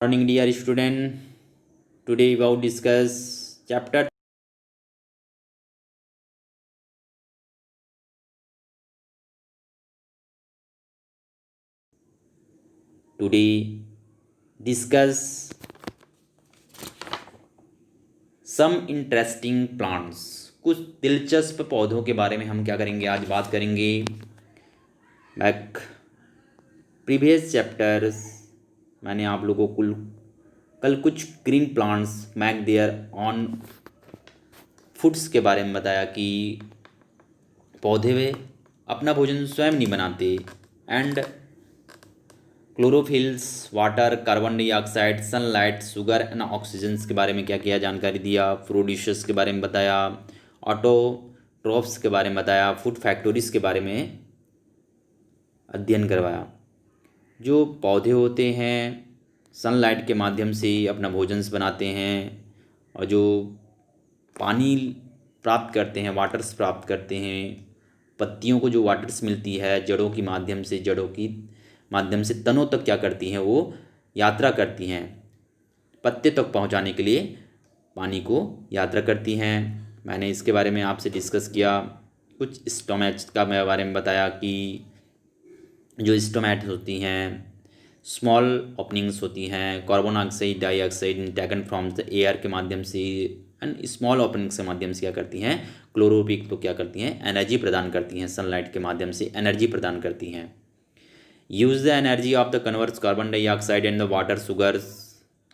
Morning, dear student. Today we will discuss chapter. Today discuss some interesting plants. कुछ दिलचस्प पौधों के बारे में हम क्या करेंगे, आज बात करेंगे. बैक प्रीवियस चैप्टर्स मैंने आप लोगों को कल कुछ green plants make their own foods के बारे में बताया कि पौधे वे अपना भोजन स्वयं नहीं बनाते. And chlorophylls, water, carbon dioxide, sunlight, sugar and oxygen के बारे में क्या किया, जानकारी दिया. प्रोड्यूसर्स के बारे में बताया, ऑटोट्रोफ्स के बारे में बताया, फूड फैक्ट्रीज के बारे में अध्ययन करवाया. जो पौधे होते हैं सनलाइट के माध्यम से अपना भोजन बनाते हैं और जो पानी प्राप्त करते हैं, वाटर्स प्राप्त करते हैं. पत्तियों को जो वाटर्स मिलती है जड़ों की माध्यम से तनों तक क्या करती हैं, वो यात्रा करती हैं. पत्ते तक पहुंचाने के लिए पानी को यात्रा करती हैं. मैंने इसके बारे में आपसे डिस्कस किया. कुछ स्टोमेट्स का बारे में बताया कि जो स्टोमेट्स होती हैं स्मॉल ओपनिंग्स होती हैं. Carbon dioxide taken from the air के माध्यम से एंड स्मॉल ओपनिंग्स के माध्यम से क्या करती हैं, क्लोरोफिल तो क्या करती हैं, एनर्जी प्रदान करती हैं. सनलाइट के माध्यम से एनर्जी प्रदान करती हैं. Use the energy of the converts carbon dioxide and the water sugars.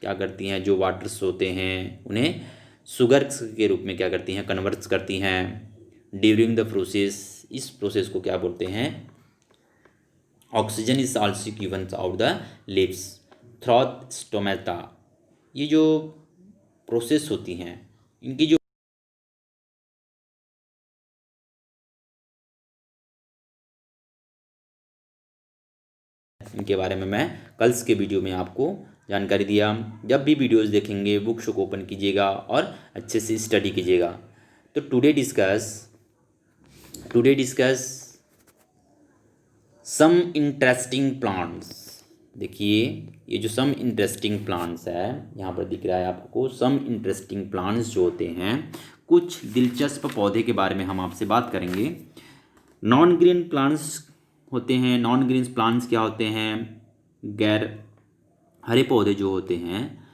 क्या करती हैं, जो वाटर्स होते हैं उन्हें शुगर्स के रूप में क्या करती हैं, कन्वर्ट्स करती हैं. ड्यूरिंग द प्रोसेस, इस प्रोसेस को क्या बोलते हैं, oxygen is also given out the lips through stomata. ये जो प्रोसेस होती हैं इनकी जो इनके बारे में मैं कल के वीडियो में आपको जानकारी दिया. जब भी वीडियोस देखेंगे बुक्स को ओपन कीजिएगा और अच्छे से स्टडी कीजिएगा. तो today discuss some interesting plants. देखिए ये जो सम इंटरेस्टिंग प्लांट्स है यहाँ पर दिख रहा है आपको. सम इंटरेस्टिंग प्लांट्स जो होते हैं, कुछ दिलचस्प पौधे के बारे में हम आपसे बात करेंगे. नॉन ग्रीन प्लांट्स होते हैं. नॉन ग्रीन प्लांट्स क्या होते हैं, गैर हरे पौधे जो होते हैं.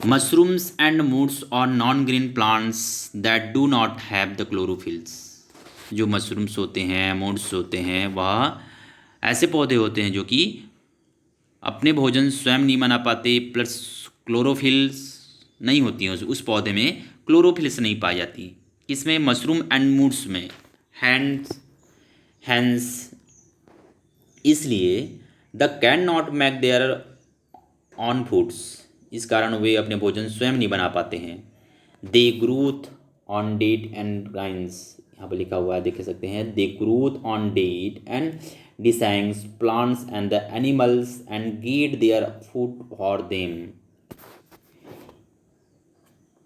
मशरूम्स एंड मूड्स और non green plants that do not have the chlorophylls. जो मशरूम्स होते हैं, मूड्स होते हैं, वह ऐसे पौधे होते हैं जो कि अपने भोजन स्वयं नहीं बना पाते. प्लस क्लोरोफिल्स नहीं होती हैं उस पौधे में, क्लोरोफिल्स नहीं पाई जाती. किसमें, मशरूम एंड मूड्स में. हैंस इसलिए the can not make their own foods, इस कारण वे अपने भोजन स्वयं नहीं बना पाते हैं. They growth on dead and ग्राइंस, यहाँ पर लिखा हुआ है देख सकते हैं. They growth on dead and decaying plants and the animals and get their food for them.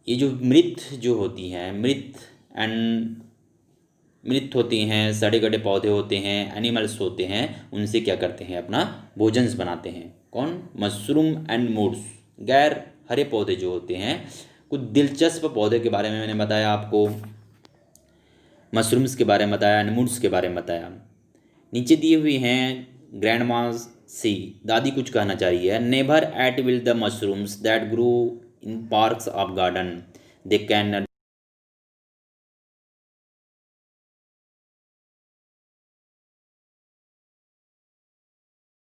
ये जो जो होती हैं, मृत होती हैं, सड़े गड़े पौधे होते हैं, एनिमल्स होते हैं, उनसे क्या करते हैं, अपना भोजन बनाते हैं. कौन, मशरूम एंड मूड्स, गैर हरे पौधे जो होते हैं. कुछ दिलचस्प पौधे के बारे में मैंने बताया आपको. मशरूम्स के बारे में बताया, एंड मूड्स के बारे में बताया. नीचे दिए हुए हैं ग्रैंड मास सी, दादी कुछ कहना चाहिए. Never eat will the mushrooms that grow in parks of garden. They can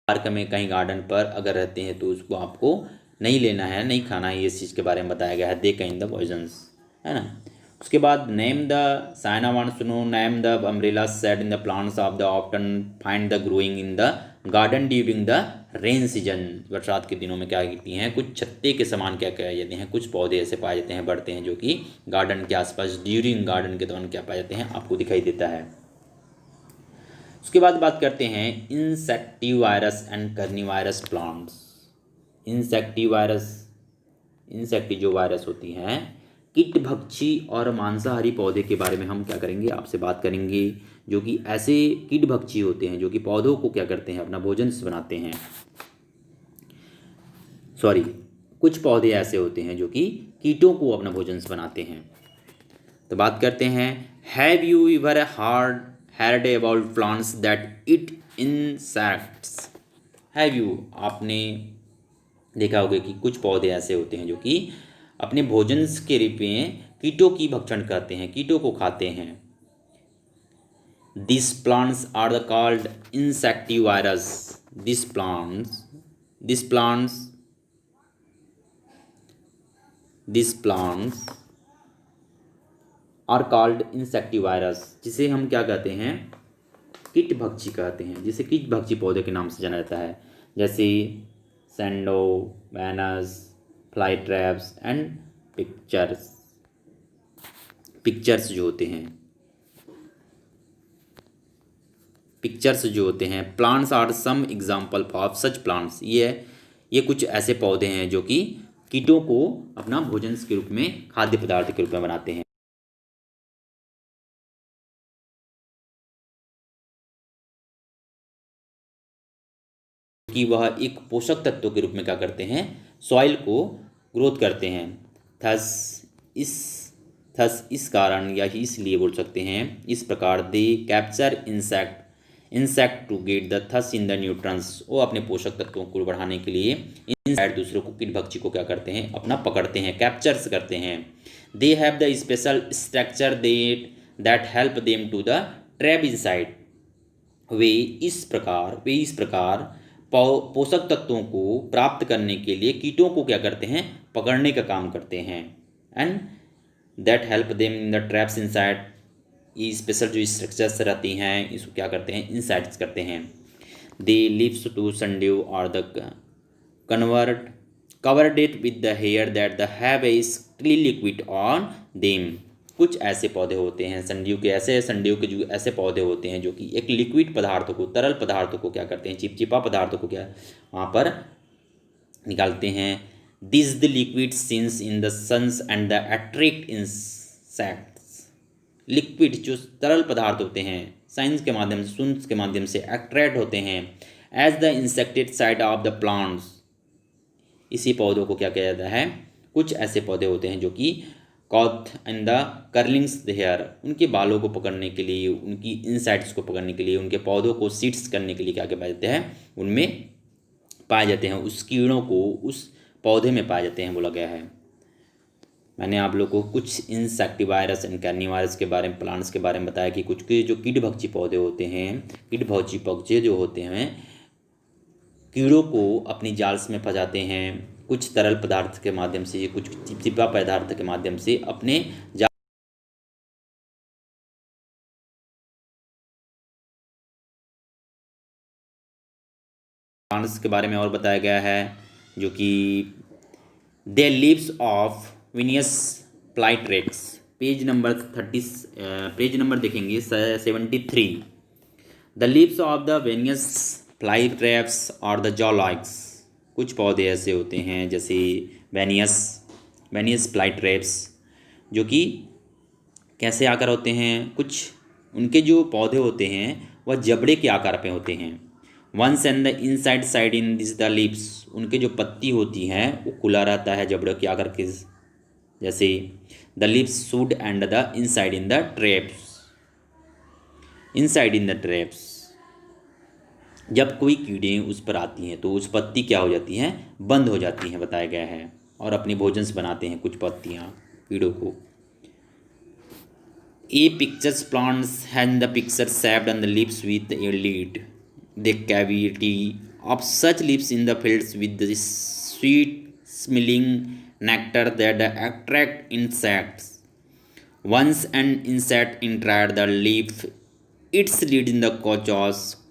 park में कहीं गार्डन पर अगर रहते हैं तो उसको आपको नहीं लेना है, नहीं खाना है. इस चीज़ के बारे में बताया गया है. दे कैन द पॉइजन्स, है ना. उसके बाद नेम द साइनावान सुनो, name the umbrella said in the plants of the often find the growing in the garden during the rain season. बरसात के दिनों में क्या करती हैं, कुछ छत्ते के समान क्या कहे जाते हैं, कुछ पौधे ऐसे पाए जाते हैं, बढ़ते हैं, जो कि गार्डन के आसपास ड्यूरिंग गार्डन के दौरान क्या पाए जाते हैं, आपको दिखाई देता है. उसके बाद बात करते हैं इंसेक्टिवायरस एंड कर्निवायरस प्लांट्स. इंसेक्टी जो वायरस होती हैं, कीटभक्षी और मांसाहारी पौधे के बारे में हम क्या करेंगे, आपसे बात करेंगे. जो कि ऐसे कीटभक्षी होते हैं जो कि पौधों को क्या करते हैं, अपना भोजन बनाते हैं. सॉरी, कुछ पौधे ऐसे होते हैं जो कि कीटों को अपना भोजन बनाते हैं। तो बात करते हैं, have you ever heard about plants that eat insects? Have you, आपने देखा होगा कि कुछ पौधे ऐसे होते हैं जो कि अपने भोजन के रूप में कीटों की भक्षण करते हैं, कीटों को खाते हैं। This plants are the called insectivorous. This plants this plants this plants are called insectivorous, जिसे हम क्या कहते हैं, कीट भक्षी कहते हैं, जिसे कीट भक्षी पौधे के नाम से जाना जाता है, जैसे sundew, Venus, fly traps and pictures. Pictures जो होते हैं plants are some example of such plants. ये कुछ ऐसे पौधे हैं जो कि कीटों को अपना भोजन के रूप में, खाद्य पदार्थ के रूप में बनाते हैं। कि वह एक पोषक तत्व के रूप में क्या करते हैं, सॉइल को ग्रोथ करते हैं। थस इस कारण या इसलिए बोल सकते हैं, इस प्रकार they capture insect to get the thus in the nutrients. वो अपने पोषक तत्वों को बढ़ाने के लिए इंसेक्ट दूसरों को, कीट भक्षी को क्या करते हैं, अपना पकड़ते हैं, कैप्चर्स करते हैं। They have the special structure that help them to the trap inside. वे इस प्रकार पोषक तत्वों को प्राप्त करने के लिए कीटों को क्या करते हैं, पकड़ने का काम करते हैं। And that help them in the traps inside. ये स्पेशल जो स्ट्रक्चर्स रहती हैं, इसको क्या करते हैं, इंसाइट्स करते हैं। दे लिव्स टू संड्यू और the covered it with the hair that the have a sticky liquid on them. कुछ ऐसे पौधे होते हैं संड्यू के जो ऐसे पौधे होते हैं जो कि एक लिक्विड पदार्थों को, तरल पदार्थों को क्या करते हैं, चिपचिपा पदार्थों को क्या वहाँ पर निकालते हैं। This the liquid shines in the suns and the attract insects. Liquid जो तरल पदार्थ होते हैं, साइंस के माध्यम से, सुन्स के माध्यम से अट्रैक्ट होते हैं। As the insecticide of the plants. इसी पौधों को क्या किया जाता है, कुछ ऐसे पौधे होते हैं जो कि कॉथ एंड द कर्लिंग्स हेयर, उनके बालों को पकड़ने के लिए, उनकी इनसाइट्स को पकड़ने के लिए, उनके पौधों को सीड्स करने के लिए क्या क्या पाए जाते हैं, उनमें पाए जाते हैं, उस कीड़ों को उस पौधे में पाए जाते हैं, बोला गया है। मैंने आप लोगों को कुछ इंसेक्टिवायरस एंड कार्निवायरस के बारे में, प्लांट्स के बारे में बताया कि कुछ के जो कीट भक्षी पौधे होते हैं, कीट भक्षी पौधे जो होते हैं कीड़ों को अपनी जाल्स में फंसाते हैं, कुछ तरल पदार्थ के माध्यम से, कुछ चिपचिपा पदार्थ के माध्यम से अपने प्लांट्स के बारे में और बताया गया है, जो कि they leaves of Venus flytraps. Page number देखेंगे 73। The leaves of the Venus flytraps और द जॉलॉइक्स। कुछ पौधे ऐसे होते हैं जैसे वेनियस फ्लाईट्रैप्स, जो कि कैसे आकार होते हैं, कुछ उनके जो पौधे होते हैं वह जबड़े के आकार पे होते हैं। Once and the inside side in this the leaves. उनके जो पत्ती होती हैं वो खुला रहता है जबड़े के आकार के जैसे। The leaves should and the inside in the traps. जब कोई कीड़े उस पर आती हैं तो उस पत्ती क्या हो जाती हैं, बंद हो जाती हैं, बताया गया है, और अपनी भोजन से बनाते हैं कुछ पत्तियाँ कीड़ों को। A pictures plants and the picture shaped on the leaves with a lid. The cavity of such leaves in the fields with the sweet smelling nectar that attract insects. Once an insect entered the leaf, its lid in the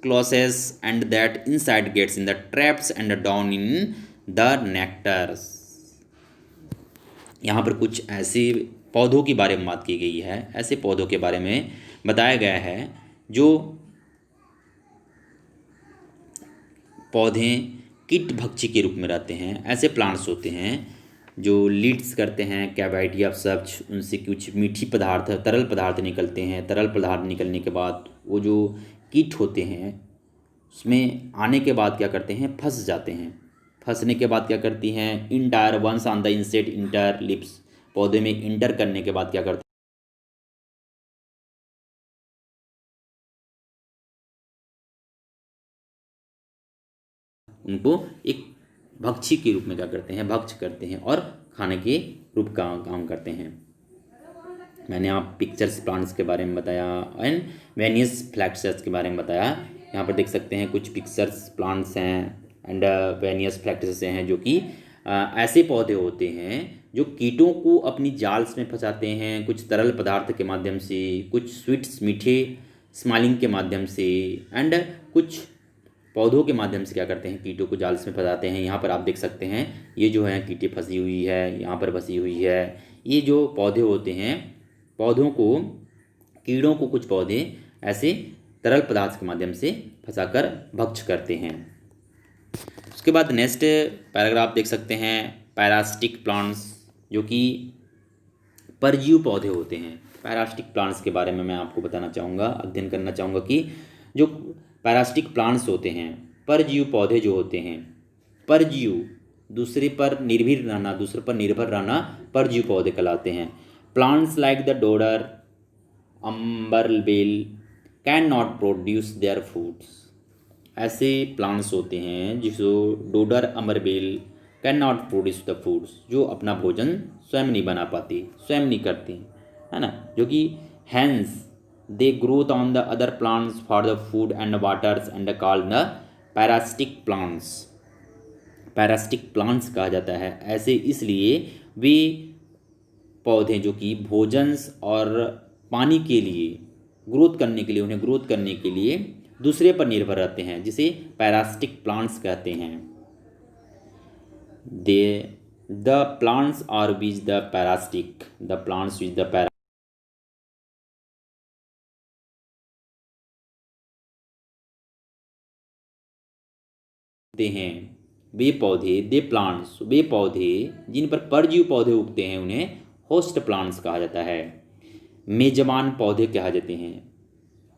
closes and that insect gets in the traps and down in the nectars. यहाँ पर कुछ ऐसे पौधों के बारे में बात की गई है, ऐसे पौधों के बारे में बताया गया है जो पौधे कीट भक्षी के रूप में रहते हैं। ऐसे प्लांट्स होते हैं जो लीड्स करते हैं कैविटी ऑफ सच, उनसे कुछ मीठी पदार्थ, तरल पदार्थ निकलते हैं। तरल पदार्थ निकलने के बाद वो जो कीट होते हैं उसमें आने के बाद क्या करते हैं, फंस जाते हैं। फंसने के बाद क्या करती हैं, enter once on the insect enter lips, पौधे में इंटर करने के बाद क्या करते हैं, उनको एक भक्षी के रूप में क्या करते हैं, भक्ष करते हैं और खाने के रूप का काम करते हैं। मैंने आप पिक्चर्स प्लांट्स के बारे में बताया एंड वेनियस फ्लैक्सस के बारे में बताया। यहाँ पर देख सकते हैं कुछ पिक्चर्स प्लांट्स हैं एंड वेनियस फ्लैक्सस हैं, जो कि ऐसे पौधे होते हैं जो कीटों को अपनी जाल्स में फंसाते हैं, कुछ तरल पदार्थ के माध्यम से, कुछ स्वीट्स मीठे स्माइलिंग के माध्यम से एंड कुछ पौधों के माध्यम से क्या करते हैं, कीटों को जाल्स में फंसाते हैं। यहाँ पर आप देख सकते हैं ये जो है कीटें फंसी हुई है, यहाँ पर फंसी हुई है। ये जो पौधे होते हैं, पौधों को, कीड़ों को कुछ पौधे ऐसे तरल पदार्थ के माध्यम से फंसाकर भक्ष करते हैं। उसके बाद नेक्स्ट पैराग्राफ देख सकते हैं, पैरासिटिक प्लांट्स, जो कि परजीव पौधे होते हैं। पैरासिटिक प्लांट्स के बारे में मैं आपको बताना चाहूँगा, अध्ययन करना चाहूँगा कि जो पैरासिटिक प्लांट्स होते हैं, परजीव पौधे जो होते हैं, परजीव दूसरे पर निर्भर रहना परजीव पौधे कहलाते हैं। Plants like the dodder amarbel can not produce their foods, ऐसे प्लांट्स होते हैं जिसको dodder amarbel can not produce the foods, जो अपना भोजन स्वयं नहीं बना पाती, स्वयं नहीं करती, है ना, जो कि hence they growth on the other plants for the food and waters and called the parasitic plants. Parasitic plants कहा जाता है ऐसे इसलिए वे पौधे जो कि भोजन और पानी के लिए ग्रोथ करने के लिए, उन्हें ग्रोथ करने के लिए दूसरे पर निर्भर रहते हैं, जिसे पैरासिटिक प्लांट्स कहते हैं। They the plants are which the parasitic, the plants which the para हैं वे पौधे, दे प्लांट्स वे पौधे जिन पर परजीव पौधे उगते हैं उन्हें होस्ट प्लांट्स कहा जाता है। मेजबान पौधे कहा जाते हैं।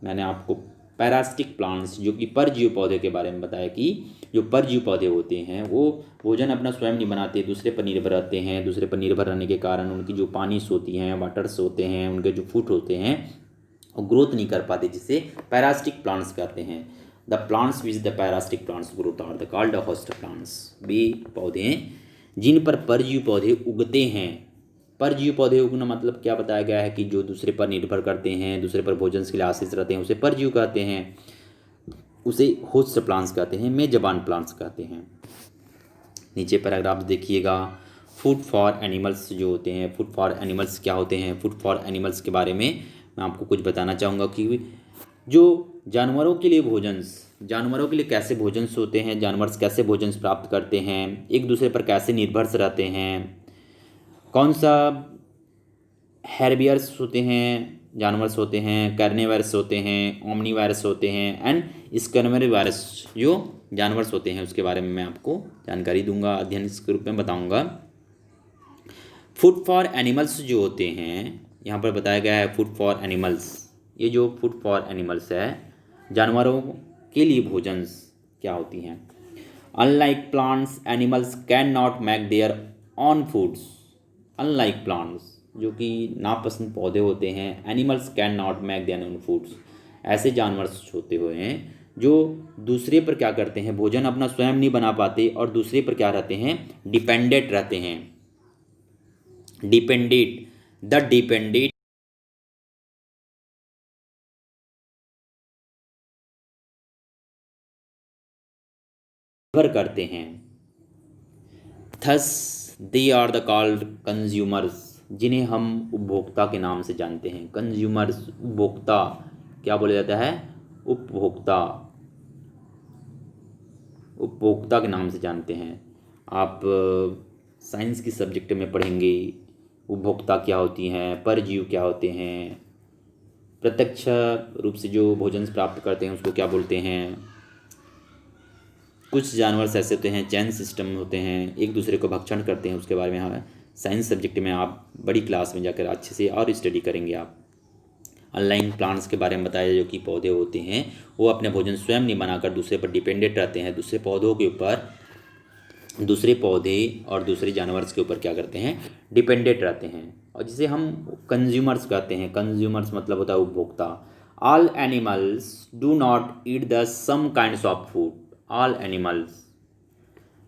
मैंने आपको पैरासिटिक प्लांट्स जो कि परजीव पौधे के बारे में बताया कि जो परजीव पौधे होते हैं वो भोजन अपना स्वयं नहीं बनाते, दूसरे पर निर्भर रहते हैं। दूसरे पर निर्भर रहने के कारण उनकी जो पानीस होती हैं, वाटर्स होते हैं, उनके जो फूड होते हैं वो ग्रोथ नहीं कर पाते, जिसे पैरासिटिक प्लांट्स कहते हैं। The plants which the parasitic plants growth are the called host plants, वे पौधे जिन पर परजीव पौधे उगते हैं। परजीव पौधे उगना मतलब क्या बताया गया है कि जो दूसरे पर निर्भर करते हैं, दूसरे पर भोजन के लिए आश्रित रहते हैं, उसे परजीव कहते हैं, उसे होस्ट प्लांट्स कहते हैं, मेजबान प्लांट्स कहते हैं। नीचे पैराग्राफ देखिएगा, फूड फॉर एनिमल्स जो होते हैं, फूड फॉर एनिमल्स क्या होते हैं। फूड फॉर एनिमल्स के बारे में मैं आपको कुछ बताना चाहूँगा कि जो जानवरों के लिए भोजन, जानवरों के लिए कैसे भोजन होते हैं, जानवर कैसे भोजन प्राप्त करते हैं, एक दूसरे पर कैसे निर्भर रहते हैं, कौन सा हेर्बियर्स होते हैं, जानवर्स होते हैं, कार्निवरस होते हैं, ओमनीवायरस होते हैं एंड स्कर्मरीवायरस जो जानवर्स होते हैं, उसके बारे में मैं आपको जानकारी दूंगा, अध्ययन के रूप में बताऊंगा। फूड फॉर एनिमल्स जो होते हैं, यहाँ पर बताया गया है फूड फॉर एनिमल्स। ये जो फूड फॉर एनिमल्स है, जानवरों के लिए भोजन क्या होती हैं। Unlike plants animals can not make their own foods, unlike plants जो कि नापसंद पौधे होते हैं, animals can not make their own foods, ऐसे जानवर होते हुए हैं जो दूसरे पर क्या करते हैं, भोजन अपना स्वयं नहीं बना पाते और दूसरे पर क्या रहते हैं, डिपेंडेंट रहते हैं। डिपेंडेंट, द डिपेंडेंट निर्भर करते हैं। Thus they are the called consumers, जिन्हें हम उपभोक्ता के नाम से जानते हैं। कंज्यूमर्स, उपभोक्ता, क्या बोला जाता है, उपभोक्ता, उपभोक्ता के नाम से जानते हैं। आप साइंस की सब्जेक्ट में पढ़ेंगे उपभोक्ता क्या होती हैं, परजीव क्या होते हैं, प्रत्यक्ष रूप से जो भोजन प्राप्त करते हैं उसको क्या बोलते हैं। कुछ जानवर ऐसे होते हैं, चैन सिस्टम होते हैं, एक दूसरे को भक्षण करते हैं, उसके बारे में हाँ साइंस सब्जेक्ट में आप बड़ी क्लास में जाकर अच्छे से और स्टडी करेंगे आप। अनलाइन प्लांट्स के बारे में बताया, जो कि पौधे होते हैं वो अपने भोजन स्वयं नहीं बनाकर दूसरे पर डिपेंडेंट रहते हैं, दूसरे पौधों के ऊपर दूसरे पौधे और दूसरे जानवर्स के ऊपर क्या करते हैं, डिपेंडेंट रहते हैं। और जिसे हम कंज्यूमर्स कहते हैं, कंज्यूमर्स मतलब होता है उपभोक्ता। All animals do not eat the some kinds of food. All animals,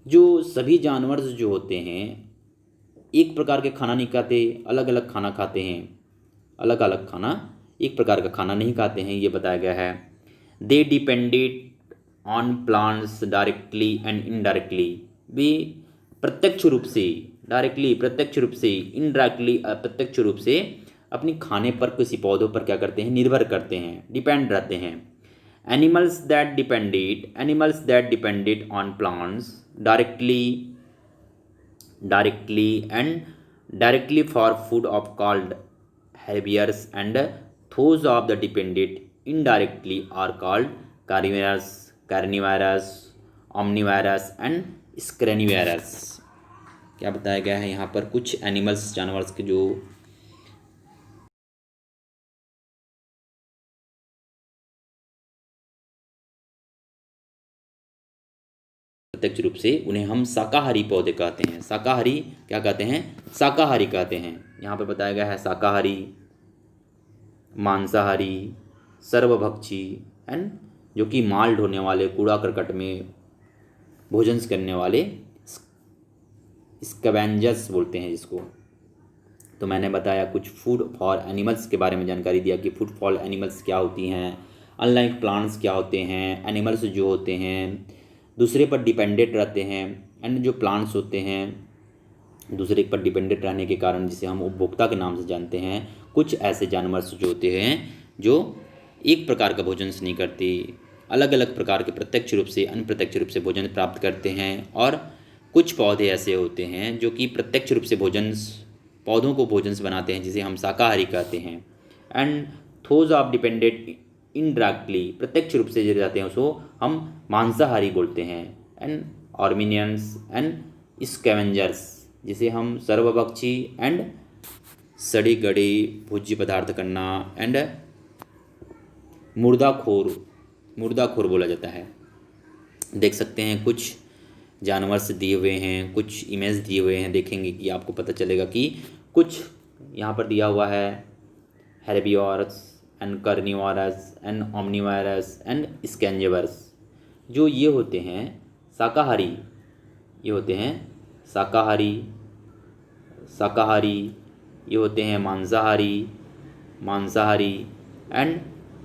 जो सभी जानवर जो होते हैं एक प्रकार के खाना नहीं खाते, अलग अलग खाना खाते हैं। अलग अलग खाना, एक प्रकार का खाना नहीं खाते हैं, ये बताया गया है। They depended on plants directly and indirectly. वे प्रत्यक्ष रूप से, डायरेक्टली प्रत्यक्ष रूप से, इनडायरेक्टली अप्रत्यक्ष रूप से अपनी खाने पर किसी पौधों पर क्या करते हैं, निर्भर करते हैं, डिपेंड रहते हैं। Animals that depended on plants directly for food of called herbivores, and those of the dependent indirectly are called carnivorous, omnivorous and scranivorous। क्या बताया गया है यहाँ पर, कुछ एनिमल्स जानवर के जो प्रत्यक्ष रूप से, उन्हें हम शाकाहारी पौधे कहते हैं। शाकाहारी क्या कहते हैं, शाकाहारी कहते हैं। यहाँ पर बताया गया है शाकाहारी, मांसाहारी, सर्वभक्षी एंड जो कि माल ढोने वाले, कूड़ा करकट में भोजन करने वाले, स्कैवेंजर्स बोलते हैं जिसको। तो मैंने बताया कुछ फूड फॉर एनिमल्स के बारे में जानकारी दिया कि फूड फॉर एनिमल्स क्या होती हैं, अनलाइक प्लांट्स क्या होते हैं। एनिमल्स जो होते हैं दूसरे पर डिपेंडेंट रहते हैं, एंड जो प्लांट्स होते हैं दूसरे पर डिपेंडेंट रहने के कारण जिसे हम उपभोक्ता के नाम से जानते हैं। कुछ ऐसे जानवर जो होते हैं जो एक प्रकार का भोजन नहीं करते, अलग अलग प्रकार के प्रत्यक्ष रूप से, अप्रत्यक्ष रूप से भोजन प्राप्त करते हैं। और कुछ पौधे ऐसे होते हैं जो कि प्रत्यक्ष रूप से पौधों को भोजन बनाते हैं, जिसे हम शाकाहारी कहते हैं। And those of dependent indirectly, प्रत्यक्ष रूप से जो जाते हैं उसको हम मांसाहारी बोलते हैं। एंड ऑर्मिनियंस एंड स्कैवेंजर्स, जिसे हम सर्वभक्षी एंड सड़े गड़े भोज्य पदार्थ करना एंड मुर्दाखोर बोला जाता है। देख सकते हैं कुछ जानवर से दिए हुए हैं, कुछ इमेज दिए हुए हैं, देखेंगे कि आपको पता चलेगा कि कुछ यहाँ पर दिया हुआ है herbivorous and carnivorous and omnivorous and scavengers. जो ये होते हैं शाकाहारी, ये होते हैं शाकाहारी, ये होते हैं मांसाहारी एंड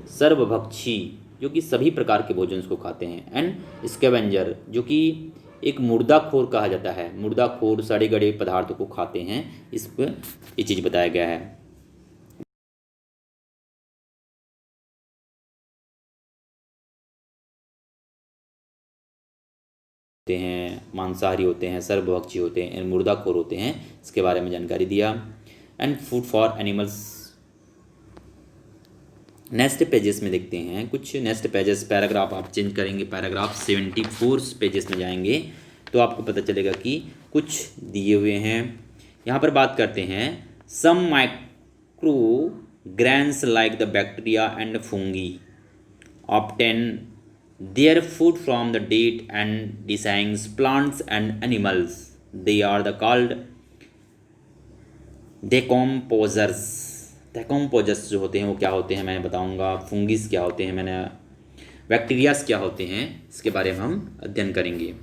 सर्वभक्षी, जो कि सभी प्रकार के भोजन को खाते हैं। एंड स्कैवेंजर, जो कि एक मुर्दाखोर कहा जाता है, मुर्दाखोर सड़े गड़े पदार्थों को खाते हैं। इस पर ये चीज़ बताया गया है। मांसाहारी होते हैं, सर्वभक्षी होते हैं, मुर्दाखोर होते हैं, इसके बारे में जानकारी दिया। And food for animals. Next pages में देखते हैं कुछ नेक्स्ट पेजेस, पैराग्राफ आप चेंज करेंगे, पैराग्राफ 74 पेजेस में जाएंगे तो आपको पता चलेगा कि कुछ दिए हुए हैं। यहाँ पर बात करते हैं some micro grains like the bacteria and fungi obtain their food from the date and designs plants and animals. They are the called decomposers। decomposers जो होते हैं वो क्या होते हैं मैं बताऊंगा। फंगिस क्या होते हैं, मैंने बैक्टीरियाज क्या होते हैं, इसके बारे में हम अध्ययन करेंगे।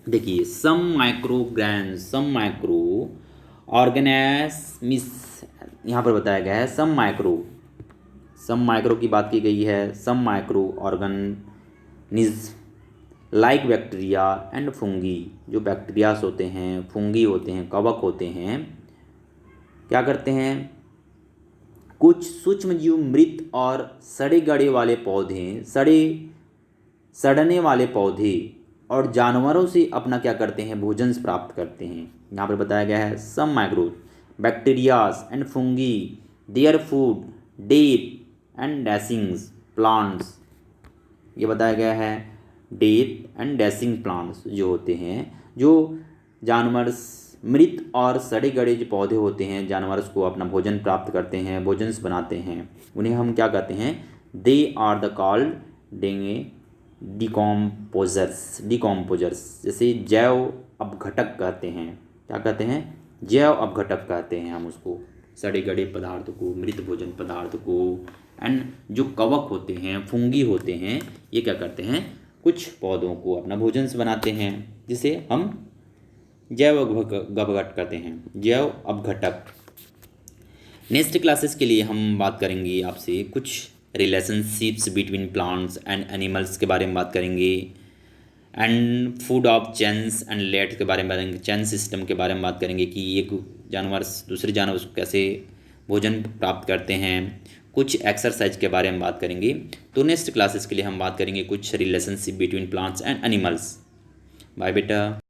देखिए सम माइक्रो ऑर्गेनिज्म्स, यहाँ पर बताया गया है सम माइक्रो की बात की गई है। Some microorganism like bacteria and fungi, जो बैक्टीरियास होते हैं, फंगी होते हैं, कवक होते हैं, क्या करते हैं, कुछ सूक्ष्मजीव मृत और सड़ने वाले पौधे और जानवरों से अपना क्या करते हैं, भोजन प्राप्त करते हैं। यहाँ पर बताया गया है some micro bacterias and fungi their food dead and decaying plants. ये बताया गया है डेट एंड डैसिंग प्लांट्स जो होते हैं, जो जानवर मृत और सड़े गड़े जो पौधे होते हैं, जानवर को अपना भोजन प्राप्त करते हैं, भोजन बनाते हैं, उन्हें हम क्या कहते हैं, दे आर द कॉल्ड डिकॉम्पोजर्स जैसे जैव अपघटक कहते हैं। क्या कहते हैं? जैव अपघटक कहते हैं हम उसको, सड़े गले पदार्थ को, मृत भोजन पदार्थ को। एंड जो कवक होते हैं, फुंगी होते हैं, ये क्या करते हैं? कुछ पौधों को अपना भोजन से बनाते हैं, जिसे हम जैव अपघटक कहते हैं, जैव अपघटक। नेक्स्ट क्लासेस के लिए हम बात करेंगे आपसे कुछ relationships between plants and animals के बारे में बात करेंगे, and food of chains and let के बारे में बात करेंगे, चेन सिस्टम के बारे में बात करेंगे कि एक जानवर दूसरे जानवर को कैसे भोजन प्राप्त करते हैं। कुछ एक्सरसाइज के बारे में बात करेंगे। तो नेक्स्ट क्लासेस के लिए हम बात करेंगे कुछ relationship between plants and animals. Bye बेटा।